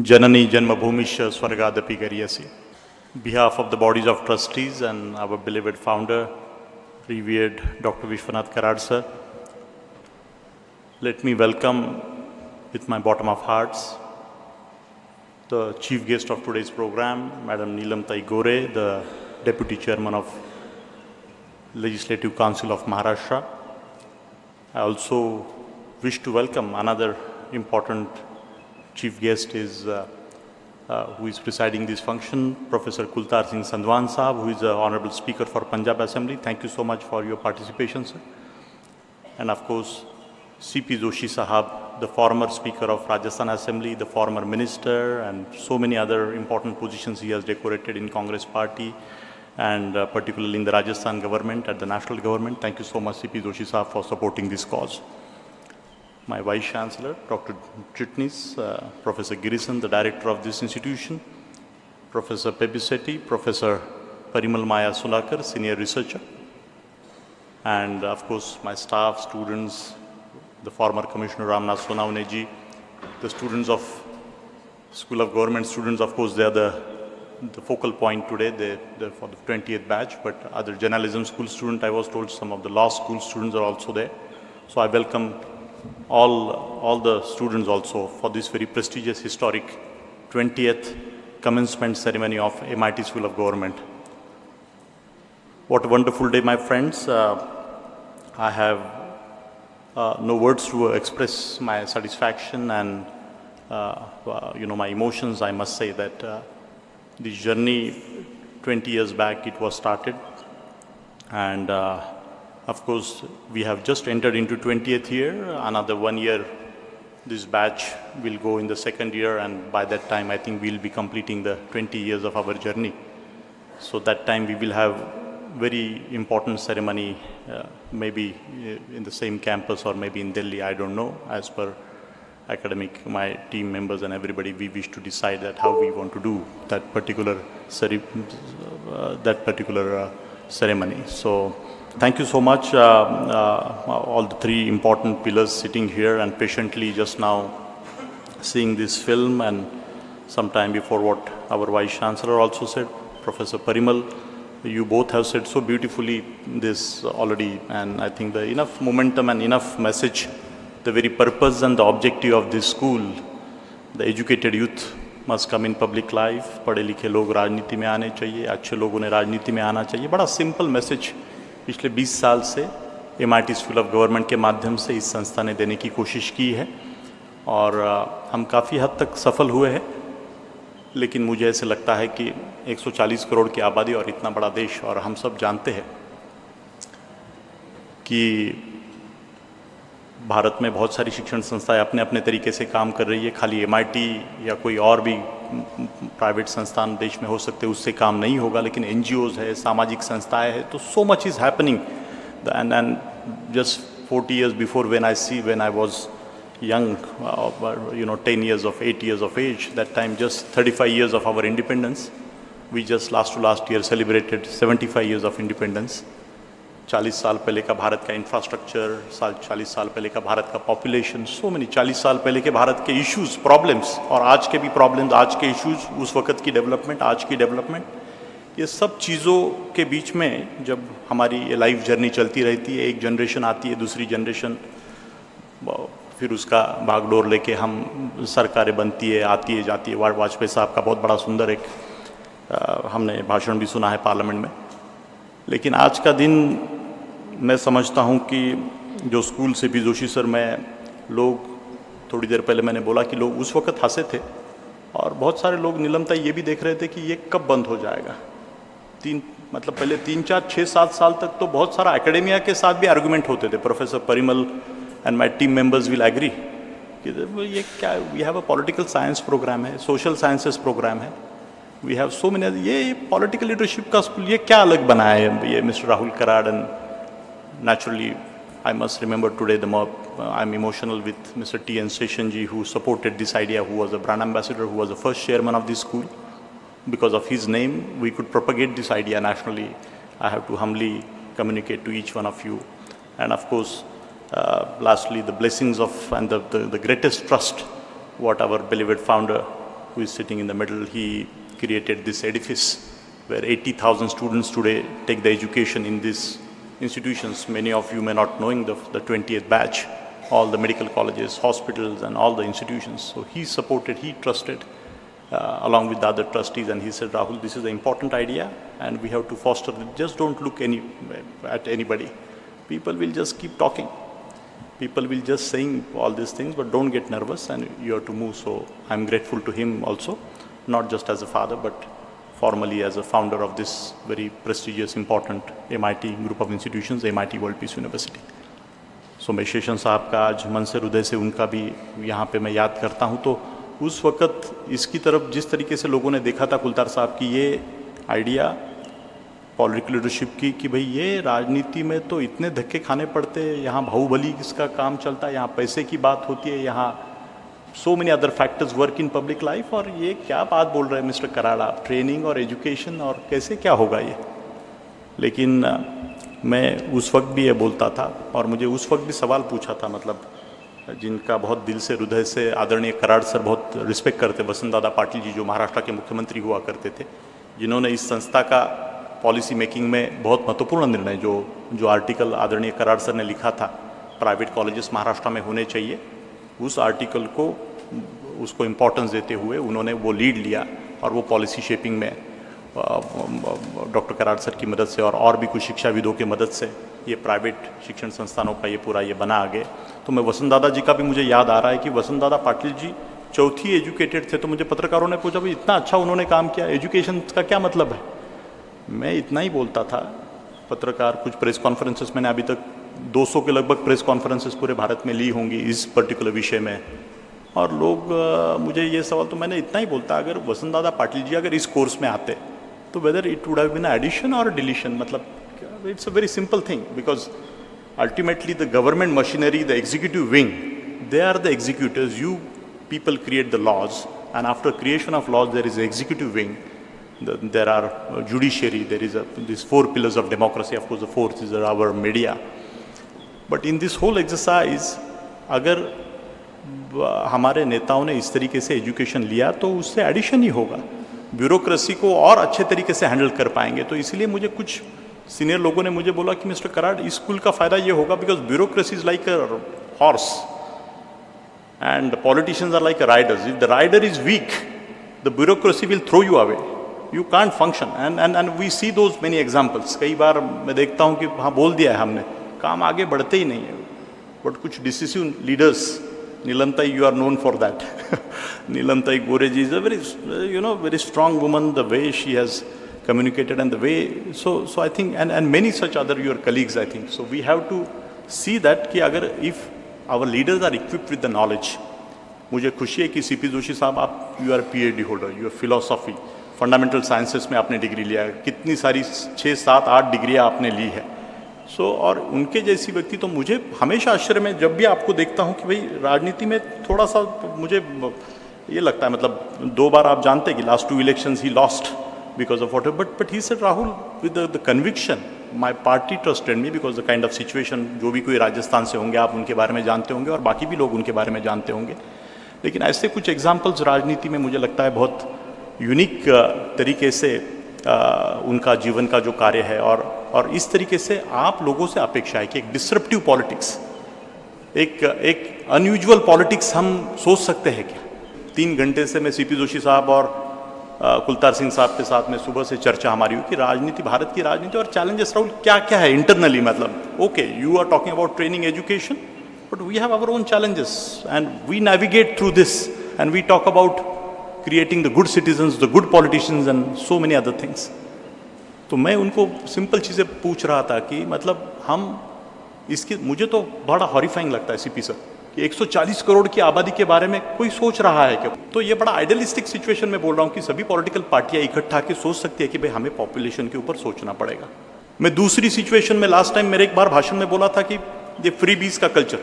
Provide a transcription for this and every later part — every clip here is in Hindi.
Janani Janmabhumisha Swargadapi Gariyasi. On behalf of the bodies of trustees and our beloved founder, revered Dr. Vishwanath Karad sir, let me welcome with my bottom of hearts the chief guest of today's program, Madam Neelam Tai Gore, the Deputy Chairman of Legislative Council of Maharashtra. I also wish to welcome another important chief guest who is presiding this function, Professor Kultar Singh Sandwan Sahab, who is the Honorable Speaker for Punjab Assembly. Thank you so much for your participation, sir. And of course, C.P. Joshi Sahab, the former Speaker of Rajasthan Assembly, the former Minister, and so many other important positions he has decorated in Congress Party, and particularly in the Rajasthan government, at the national government. Thank you so much, C.P. Joshi Sahab, for supporting this cause. My Vice Chancellor, Dr. Chitnis, Professor Girisan, the Director of this institution, Professor Pebisetti, Professor Parimal Maya Sulakar, Senior Researcher, and of course my staff, students, the former Commissioner Ramnath Sonawneji, the students of School of Government students, of course they are the focal point today, they're for the 20th batch, but other journalism school students, I was told some of the law school students are also there. So I welcome all the students also for this very prestigious, historic 20th commencement ceremony of MIT School of Government. What a wonderful day, my friends. I have no words to express my satisfaction and my emotions. I must say that this journey 20 years back it was started, and of course, we have just entered into 20th year. Another 1 year, this batch will go in the second year, and by that time, I think we'll be completing the 20 years of our journey. So that time, we will have very important ceremony, maybe in the same campus or maybe in Delhi, I don't know. As per academic, my team members and everybody, we wish to decide that how we want to do that particular ceremony. So. Thank you so much, all the three important pillars sitting here and patiently just now seeing this film, and sometime before what our Vice Chancellor also said, Professor Parimal, you both have said so beautifully this already, and I think the enough momentum and enough message, the very purpose and the objective of this school, the educated youth must come in public life, पढ़े लिखे लोग राजनीति में आने चाहिए, अच्छे लोगों ने राजनीति में आना चाहिए, बड़ा सिंपल मैसेज पिछले 20 साल से MIT स्कूल ऑफ गवर्नमेंट के माध्यम से इस संस्था ने देने की कोशिश की है, और हम काफ़ी हद तक सफल हुए हैं। लेकिन मुझे ऐसे लगता है कि 140 करोड़ की आबादी और इतना बड़ा देश, और हम सब जानते हैं कि भारत में बहुत सारी शिक्षण संस्थाएं अपने अपने तरीके से काम कर रही है। खाली MIT या कोई और भी प्राइवेट संस्थान देश में हो सकते हैं, उससे काम नहीं होगा, लेकिन NGOs है, सामाजिक संस्थाएं है, तो so much is happening. And just 40 years before, when I was young, 10 years of 8 years of age, that time just 35 years of our independence. We just last year celebrated 75 years of independence. 40 साल पहले का भारत का इंफ्रास्ट्रक्चर, 40 साल पहले का भारत का पॉपुलेशन, सो मेनी 40 साल पहले के भारत के इश्यूज, प्रॉब्लम्स, और आज के भी प्रॉब्लम्स, आज के इश्यूज, उस वक्त की डेवलपमेंट, आज की डेवलपमेंट, ये सब चीज़ों के बीच में जब हमारी ये लाइफ जर्नी चलती रहती है, एक जनरेशन आती है, दूसरी जनरेशन, फिर उसका भागडोर लेके हम सरकारें बनती है, आती है, जाती है। वाजपेयी साहब का बहुत बड़ा सुंदर एक हमने भाषण भी सुना है पार्लियामेंट में। लेकिन आज का दिन मैं समझता हूँ कि जो स्कूल से भी जोशी सर में लोग, थोड़ी देर पहले मैंने बोला कि लोग उस वक्त हंसे थे, और बहुत सारे लोग नीलमता ये भी देख रहे थे कि ये कब बंद हो जाएगा। पहले 3, 4, 6, 7 साल तक तो बहुत सारा एकेडेमिया के साथ भी आर्गूमेंट होते थे। Professor Parimal and my team members will agree कि ये क्या, we have a political science programme है, सोशल साइंसेस प्रोग्राम है, वी हैव सो मेनी, ये पॉलिटिकल लीडरशिप का स्कूल, ये क्या अलग बनाया है ये mister Rahul Karad. And naturally, I must remember today I'm emotional with Mr. T.N. Seshanji, who supported this idea, who was a brand ambassador, who was the first chairman of this school. Because of his name, we could propagate this idea nationally. I have to humbly communicate to each one of you. And of course, lastly, the blessings of and the greatest trust what our beloved founder, who is sitting in the middle, he created this edifice where 80,000 students today take the education in these institutions. Many of you may not knowing the 20th batch, all the medical colleges, hospitals, and all the institutions. So he supported, he trusted, along with the other trustees, and he said, Rahul, this is an important idea and we have to foster it. Just don't look at anybody. People will just keep talking. People will just saying all these things, but don't get nervous and you have to move. So I'm grateful to him also, not just as a father, but formally as a founder of this very prestigious, important MIT group of institutions, MIT World Peace University. So मैं शेषन साहब का आज मन से हृदय से उनका भी यहाँ पे मैं याद करता हूँ। तो उस वक़्त इसकी तरफ जिस तरीके से लोगों ने देखा था कुलतार साहब की ये आइडिया पॉलिटिकल लीडरशिप की कि भाई ये राजनीति में तो इतने धक्के खाने पड़ते हैं, यहाँ बाहुबली किसका काम चलता है, यहाँ पैसे की बात होती है, यहाँ so many other factors work in public life, और ये क्या बात बोल रहे हैं मिस्टर कराड़ा, ट्रेनिंग और एजुकेशन और कैसे क्या होगा ये। लेकिन मैं उस वक्त भी ये बोलता था और मुझे उस वक्त भी सवाल पूछा था, मतलब जिनका बहुत दिल से हृदय से आदरणीय कराड़ सर बहुत रिस्पेक्ट करते, वसंत दादा पाटिल जी जो महाराष्ट्र के मुख्यमंत्री हुआ करते थे, जिन्होंने इस संस्था का पॉलिसी मेकिंग में बहुत महत्वपूर्ण निर्णय जो आर्टिकल आदरणीय कराड़ सर ने लिखा था प्राइवेट कॉलेजेस महाराष्ट्र में होने चाहिए, उस आर्टिकल को उसको इम्पोर्टेंस देते हुए उन्होंने वो लीड लिया और वो पॉलिसी शेपिंग में डॉक्टर कराड़ सर की मदद से और भी कुछ शिक्षाविदों की मदद से ये प्राइवेट शिक्षण संस्थानों का ये पूरा ये बना आगे। तो मैं वसंत दादा जी का भी मुझे याद आ रहा है कि वसंत दादा पाटिल जी चौथी एजुकेटेड थे, तो मुझे पत्रकारों ने पूछा भाई इतना अच्छा उन्होंने काम किया, एजुकेशन का क्या मतलब है। मैं इतना ही बोलता था, पत्रकार कुछ प्रेस कॉन्फ्रेंसेस मैंने अभी तक 200 के लगभग प्रेस कॉन्फ्रेंसेस पूरे भारत में ली होंगी इस पर्टिकुलर विषय में, और लोग मुझे ये सवाल, तो मैंने इतना ही बोलता अगर वसंत दादा पाटिल जी अगर इस कोर्स में आते तो whether it would have been addition और डिलीशन, मतलब it's a very simple thing because ultimately the government machinery, the executive wing, they are the executors, you people create the laws and after creation of laws there is executive wing, there are judiciary, there is these 4 pillars of democracy, of course the fourth is our media. But in this whole exercise अगर हमारे नेताओं ने इस तरीके से एजुकेशन लिया तो उससे एडिशन ही होगा, ब्यूरोक्रेसी को और अच्छे तरीके से हैंडल कर पाएंगे। तो इसलिए मुझे कुछ सीनियर लोगों ने मुझे बोला कि मिस्टर कराड़ इस स्कूल का फ़ायदा ये होगा because bureaucracy is like a horse and politicians are like a riders, if the rider is weak the bureaucracy will throw you away, you can't function and we see those many examples। कई बार मैं देखता हूँ कि हाँ बोल दिया है हमने, काम आगे बढ़ते ही नहीं है। बट कुछ decisive leaders, Neelamtai you are known for that Neelamtai Gore ji is a very very strong woman, the way she has communicated and the way so I think and many such other your colleagues I think, so we have to see that कि अगर if our leaders are equipped with the knowledge, मुझे खुशी है कि सीपी जोशी साहब आप you are PhD holder, you are philosophy, fundamental sciences में आपने डिग्री लिया है, कितनी सारी 6, 7, 8 डिग्रियाँ आपने ली है। और उनके जैसी व्यक्ति तो मुझे हमेशा आश्चर्य में जब भी आपको देखता हूँ कि भाई राजनीति में थोड़ा सा मुझे ये लगता है, मतलब 2 बार आप जानते हैं कि last 2 elections he lost because of what, but he said Rahul with the conviction my party trusted me because the kind of situation, जो भी कोई राजस्थान से होंगे आप उनके बारे में जानते होंगे और बाकी भी लोग उनके बारे में जानते होंगे। लेकिन ऐसे कुछ एग्जाम्पल्स राजनीति में मुझे लगता है बहुत यूनिक तरीके से उनका जीवन का जो कार्य है और इस तरीके से आप लोगों से अपेक्षा है कि एक डिसरप्टिव पॉलिटिक्स, एक अनयूजुअल पॉलिटिक्स हम सोच सकते हैं क्या। 3 घंटे से मैं सीपी जोशी साहब और कुलतार सिंह साहब के साथ में सुबह से चर्चा हमारी हुई कि राजनीति, भारत की राजनीति और चैलेंजेस राहुल क्या क्या है इंटरनली, मतलब okay you are talking about training education but we have our own challenges and we navigate through this and we talk about creating the good citizens, the good politicians and so many other things। तो मैं उनको सिंपल चीज़ें पूछ रहा था कि मतलब हम इसकी, मुझे तो बड़ा हॉरिफाइंग लगता है सीपी सर कि 140 करोड़ की आबादी के बारे में कोई सोच रहा है क्या। तो ये बड़ा आइडियलिस्टिक सिचुएशन में बोल रहा हूँ कि सभी पॉलिटिकल पार्टियाँ इकट्ठा के सोच सकती है कि भाई हमें पॉपुलेशन के ऊपर सोचना पड़ेगा। मैं दूसरी सिचुएशन में लास्ट टाइम मेरे एक बार भाषण में बोला था कि ये फ्री बीज का कल्चर,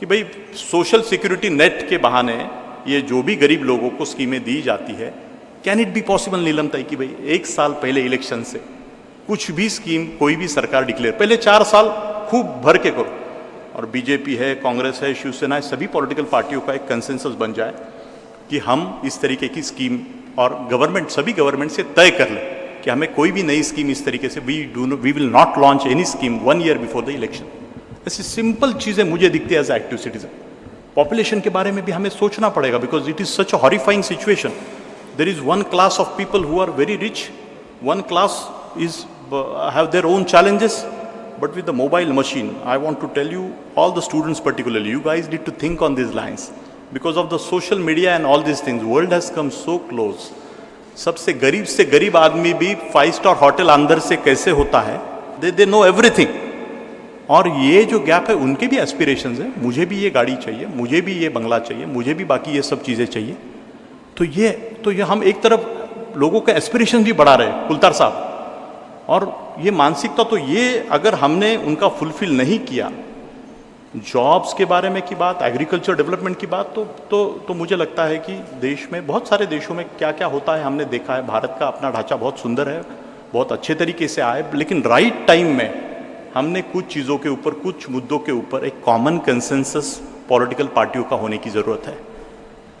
कि भाई सोशल सिक्योरिटी नेट के बहाने ये जो भी गरीब लोगों को स्कीमें दी जाती है, कैन इट बी पॉसिबल नीलमताई कि भाई 1 साल पहले इलेक्शन से कुछ भी स्कीम कोई भी सरकार डिक्लेयर, पहले 4 साल खूब भर के करो और बीजेपी है, कांग्रेस है, शिवसेना है, सभी पॉलिटिकल पार्टियों का एक कंसेंसस बन जाए कि हम इस तरीके की स्कीम, और गवर्नमेंट, सभी गवर्नमेंट से तय कर लें कि हमें कोई भी नई स्कीम इस तरीके से, we will not launch any scheme 1 year before the election. ऐसी सिंपल चीज़ें मुझे दिखती है एज एक्टिव सिटीजन। पॉपुलेशन के बारे में भी हमें सोचना पड़ेगा, because it is such a horrifying situation. There is one class of people who are very rich, one class is have their own challenges, but with the mobile machine, I want to tell you, all the students particularly, you guys need to think on these lines. Because of the social media and all these things, world has come so close. सबसे गरीब आदमी भी 5-star होटल अंदर से कैसे होता है, they know everything. और ये जो गैप है, उनके भी एस्पिरेशंस हैं, मुझे भी ये गाड़ी चाहिए, मुझे भी ये बंगला चाहिए, मुझे भी बाकी ये सब चीज़ें चाहिए। तो ये हम एक तरफ लोगों के एस्पिरेशन भी बढ़ा रहे हैं, कुलतार साहब, और ये मानसिकता, तो ये अगर हमने उनका फुलफिल नहीं किया, जॉब्स के बारे में की बात, एग्रीकल्चर डेवलपमेंट की बात, तो मुझे लगता है कि देश में, बहुत सारे देशों में क्या क्या होता है हमने देखा है। भारत का अपना ढांचा बहुत सुंदर है, बहुत अच्छे तरीके से आए, लेकिन राइट टाइम में हमने कुछ चीज़ों के ऊपर, कुछ मुद्दों के ऊपर एक कॉमन कंसेंसस पॉलिटिकल पार्टियों का होने की ज़रूरत है।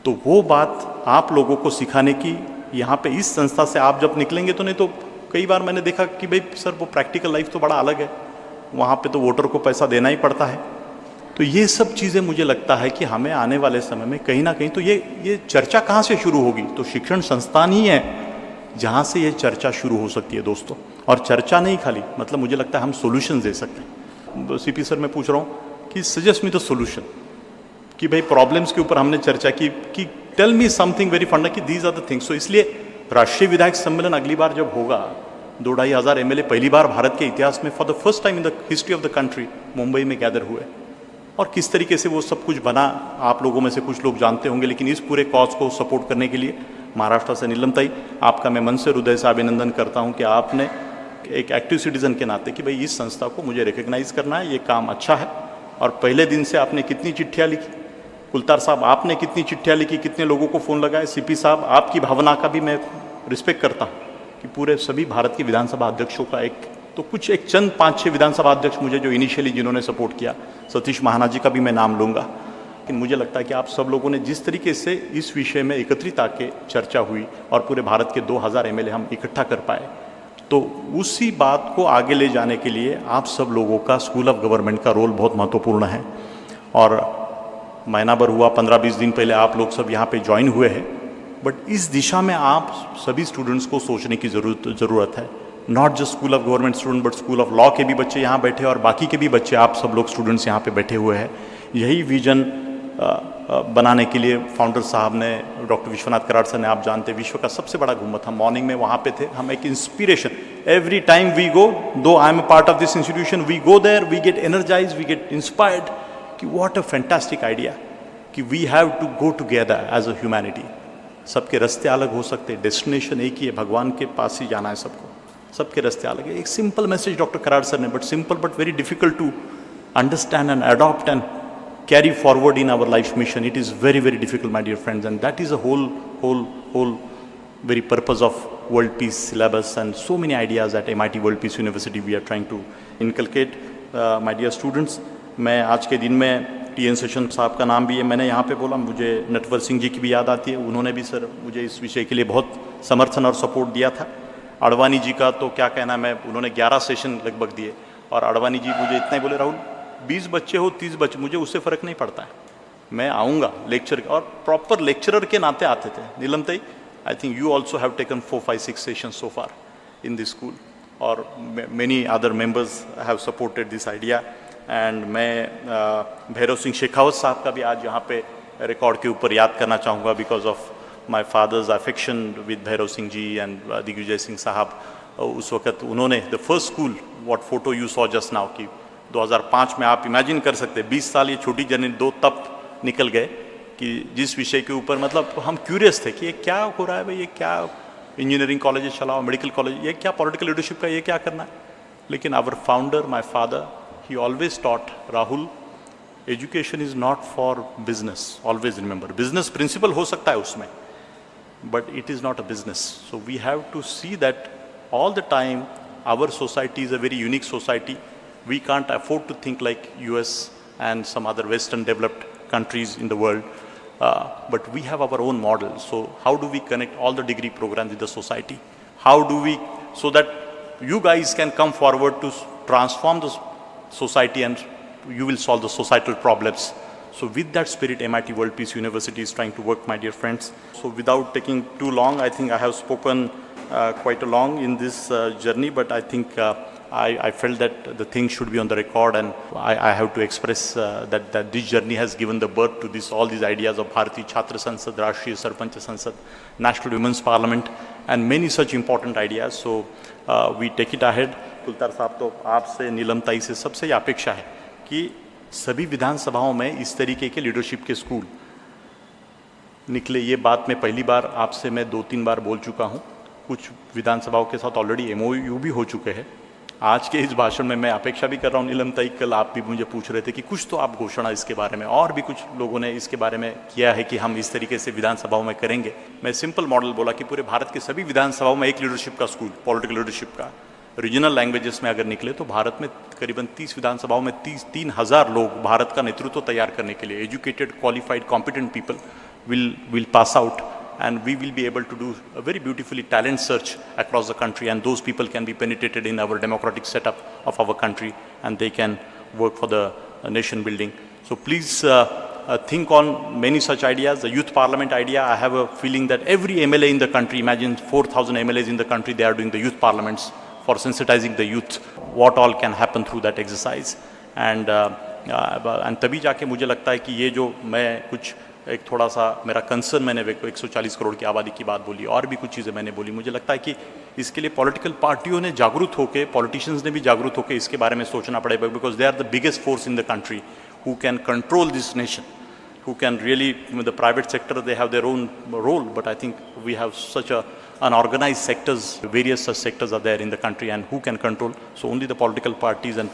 तो वो बात आप लोगों को सिखाने की, यहाँ पे इस संस्था से आप जब निकलेंगे, तो नहीं तो कई बार मैंने देखा कि भाई सर वो प्रैक्टिकल लाइफ तो बड़ा अलग है, वहाँ पे तो वोटर को पैसा देना ही पड़ता है। तो ये सब चीज़ें मुझे लगता है कि हमें आने वाले समय में कहीं ना कहीं, तो ये चर्चा कहाँ से शुरू होगी, तो शिक्षण संस्थान ही है जहाँ से ये चर्चा शुरू हो सकती है दोस्तों। और चर्चा नहीं खाली, मतलब मुझे लगता है हम सोल्यूशन दे सकते हैं। सीपी सर मैं पूछ रहा हूँ कि सजेस्ट मी द सोल्यूशन, कि भाई प्रॉब्लम्स के ऊपर हमने चर्चा की कि टेल मी समथिंग वेरी फंडा कि दीज आर द थिंग्स। तो इसलिए राष्ट्रीय विधायक सम्मेलन अगली बार जब होगा, 2-2.5 हज़ार एमएलए पहली बार भारत के इतिहास में, for the first time in the history of the country, Mumbai में गैदर हुए, और किस तरीके से वो सब कुछ बना, आप लोगों में से कुछ लोग जानते होंगे। लेकिन इस पूरे कॉज को सपोर्ट करने के लिए महाराष्ट्र से नीलमताई, आपका मैं मन से हृदय से अभिनंदन करता हूँ कि आपने एक एक्टिव सिटीजन के नाते कि भाई इस संस्था को मुझे रिकग्नाइज करना है, ये काम अच्छा है। और पहले दिन से आपने कितनी चिट्ठियाँ लिखी, कुलतार साहब आपने कितनी चिट्ठियाँ लिखी, कितने लोगों को फ़ोन लगाए, सीपी साहब आपकी भावना का भी मैं रिस्पेक्ट करता हूँ कि पूरे सभी भारत के विधानसभा अध्यक्षों का कुछ एक चंद 5-6 विधानसभा अध्यक्ष मुझे जो इनिशियली जिन्होंने सपोर्ट किया, सतीश महाना जी का भी मैं नाम लूँगा। लेकिन मुझे लगता है कि आप सब लोगों ने जिस तरीके से इस विषय में एकत्रित आके चर्चा हुई और पूरे भारत के 2000 एमएलए हम इकट्ठा कर पाए, तो उसी बात को आगे ले जाने के लिए आप सब लोगों का स्कूल ऑफ गवर्नमेंट का रोल बहुत महत्वपूर्ण है। और महीना भर हुआ, 15-20 दिन पहले आप लोग सब यहाँ पे ज्वाइन हुए हैं, बट इस दिशा में आप सभी स्टूडेंट्स को सोचने की ज़रूरत है। Not just school of government student, but school of law के भी बच्चे यहाँ बैठे और बाकी के भी बच्चे, आप सब लोग स्टूडेंट्स यहाँ पे बैठे हुए हैं। यही विजन बनाने के लिए फाउंडर साहब ने, डॉक्टर विश्वनाथ कराड़ सर ने, आप जानते हैं विश्व का सबसे बड़ा गुम्बद, हम मॉर्निंग में वहाँ पे थे, हम एक inspiration, every time we go, though I am a part of this institution, we go there, we get energize, we get inspired कि व्हाट अ फैंटास्टिक आइडिया, कि we have to go together as a humanity. सबके रास्ते अलग हो सकते हैं, डेस्टिनेशन एक ही है, भगवान के पास ही जाना है सबको, सबके रास्ते अलग है। एक simple message doctor Karad sir ने, but simple but very difficult to understand and adopt and carry forward in our life mission. It is very, very difficult, my dear friends, and that is a whole very purpose of World Peace syllabus and so many ideas at MIT World Peace University we are trying to inculcate. My dear students, मैं आज के दिन में TN सेशन साहब का नाम भी है, मैंने यहाँ पे बोला, मुझे नटवर सिंह जी की भी याद आती है, उन्होंने भी सर मुझे इस विषय के लिए बहुत समर्थन और सपोर्ट दिया था। अडवाणी जी का तो क्या कहना, मैं उन्होंने 11 सेशन लगभग दिए, और अडवाणी जी मुझे इतना ही बोले, राहुल 20 बच्चे हो 30 बच्चे, मुझे उससे फ़र्क नहीं पड़ता है, मैं आऊँगा लेक्चर, और प्रॉपर लेक्चरर के नाते आते थे। Neelamtai, I think you also have taken 4-5-6 session so far in this school, और many other members have supported this idea. And मैं भैरव सिंह शेखावत साहब का भी आज यहाँ पे रिकॉर्ड के ऊपर याद करना चाहूँगा, because of my father's affection with Bhairav Singh ji and Digvijay Singh Sahab. उस वक्त उन्होंने the first school, what photo you saw just now, की 2005 में, आप इमेजिन कर सकते हैं 20 साल ये छोटी जर्नी, 2 तप निकल गए कि जिस विषय के ऊपर, मतलब हम क्यूरियस थे कि ये क्या हो रहा है भाई, ये क्या इंजीनियरिंग कॉलेज चलाओ, मेडिकल कॉलेज, ये क्या पॉलिटिकल लीडरशिप का, ये क्या करना है। लेकिन our founder, my father, he always taught, Rahul, education is not for business, always remember, business principle हो सकता है उसमें, but it is not a business. So we have to see that all the time our society is a very unique society. We can't afford to think like US and some other Western developed countries in the world. but we have our own model. So how do we connect all the degree programs with the society? How do we, so that you guys can come forward to transform the society and you will solve the societal problems. So with that spirit, MIT World Peace University is trying to work, my dear friends. So without taking too long, I think I have spoken quite a long in this journey, but I think I felt that the thing should be on the record, and I have to express that this journey has given the birth to all these ideas of Bharatiya Chhatra Sansad, Rashtriya Sarpanch Sansad, National Women's Parliament, and many such important ideas. So we take it ahead. Kultar साहब, तो आपसे, नीलम ताई से, सबसे ये अपेक्षा है कि सभी विधानसभाओं में इस तरीके के लीडरशिप के स्कूल निकले। ये बात मैं पहली बार आपसे मैं 2-3 बार बोल चुका हूँ, कुछ विधानसभाओं के साथ ऑलरेडी MOU भी हो चुके हैं। आज के इस भाषण में मैं अपेक्षा भी कर रहा हूँ, नीलम ताई, कल आप भी मुझे पूछ रहे थे कि कुछ तो आप घोषणा इसके बारे में, और भी कुछ लोगों ने इसके बारे में किया है कि हम इस तरीके से विधानसभाओं में करेंगे। मैं सिंपल मॉडल बोला कि पूरे भारत के सभी विधानसभाओं में एक लीडरशिप का स्कूल, पॉलिटिकल लीडरशिप का, रीजनल लैंग्वेजेस में अगर निकले तो भारत में करीबन 30 विधानसभाओं में 3,000 लोग भारत का नेतृत्व तैयार करने के लिए, educated, qualified, competent people will pass out, and we will be able to do a very beautifully talent search across the country, and those people can be penetrated in our democratic setup of our country, and they can work for the nation building. So please think on many such ideas. The youth parliament idea, I have a feeling that every MLA in the country, imagine 4,000 MLAs in the country, they are doing the youth parliaments for sensitizing the youth, what all can happen through that exercise. And तभी जाके मुझे लगता है कि ये जो मैं कुछ एक थोड़ा सा मेरा कंसर्न मैंने 140 करोड़ की आबादी की बात बोली, और भी कुछ चीज़ें मैंने बोली, मुझे लगता है कि इसके लिए पॉलिटिकल पार्टियों ने जागरूक होकर, पॉलिटिशियंस ने भी जागरूक होकर इसके बारे में सोचना पड़ेगा, because they are the biggest force in the country who can control this nation, who can really, the private sector, they have their own role, but I think we have such unorganized sectors, various such sectors are there in the country, and who can control? So only the political parties and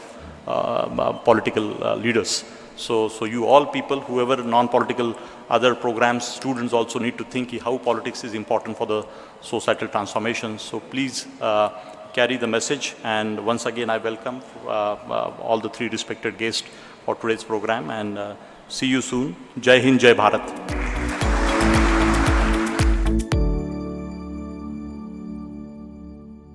political leaders. So you all people, whoever non-political other programs, students also need to think how politics is important for the societal transformation. So please carry the message, and once again I welcome all the three respected guests for today's program, and see you soon. Jai Hind, Jai Bharat.